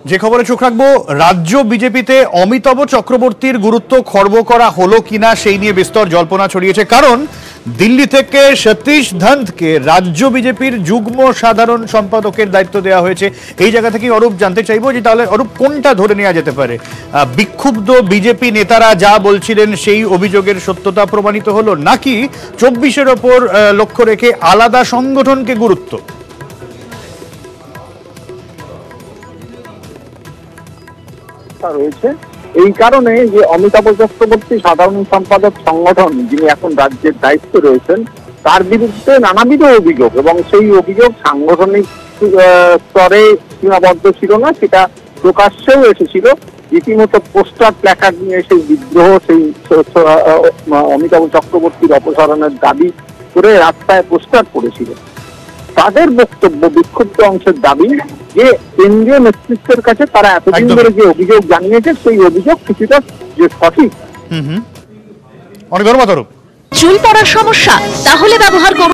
যে খবরে চোখ রাখবো, রাজ্য বিজেপিতে অমিতাভ চক্রবর্তীর গুরুত্ব খর্ব করা হলো কিনা সেই নিয়ে বিস্তর জল্পনা ছড়িয়েছে। কারণ দিল্লি থেকে সতীশ ধন্তকে রাজ্য বিজেপির যুগ্ম সাধারণ সম্পাদকের দায়িত্ব দেওয়া হয়েছে। এই জায়গা থেকে অরূপ জানতে চাইবো যে তাহলে অরূপ কোনটা ধরে নেওয়া যেতে পারে? বিক্ষুব্ধ বিজেপি নেতারা যা বলছিলেন সেই অভিযোগের সত্যতা প্রমাণিত হলো, নাকি 24-এর ওপর লক্ষ্য রেখে আলাদা সংগঠনকে গুরুত্ব? রয়েছে এই কারণে যে অমিতাভ চক্রবর্তী সাধারণ সম্পাদক সংগঠন, যিনি এখন রাজ্যের দায়িত্বে রয়েছেন, তার বিরুদ্ধে নানাবিধ অভিযোগ, এবং সেই অভিযোগ সাংগঠনিক স্তরে সীমাবদ্ধ ছিল না, সেটা প্রকাশ্যেও এসেছিল। রীতিমতো পোস্টার প্ল্যাকার্ড নিয়ে সেই বিদ্রোহ, সেই অমিতাভ চক্রবর্তীর অপসারণের দাবি করে রাস্তায় পোস্টার পড়েছিল। তাদের বক্তব্য, বিক্ষুব্ধ অংশের দাবি যে কেন্দ্রীয় নেতৃত্বের কাছে তারা এতদিন ধরে যে অভিযোগ জানিয়েছে সেই অভিযোগ কিছুটা যে সঠিক। অনেক ধন্যবাদ। চুল পড়ার সমস্যা? তাহলে ব্যবহার করুন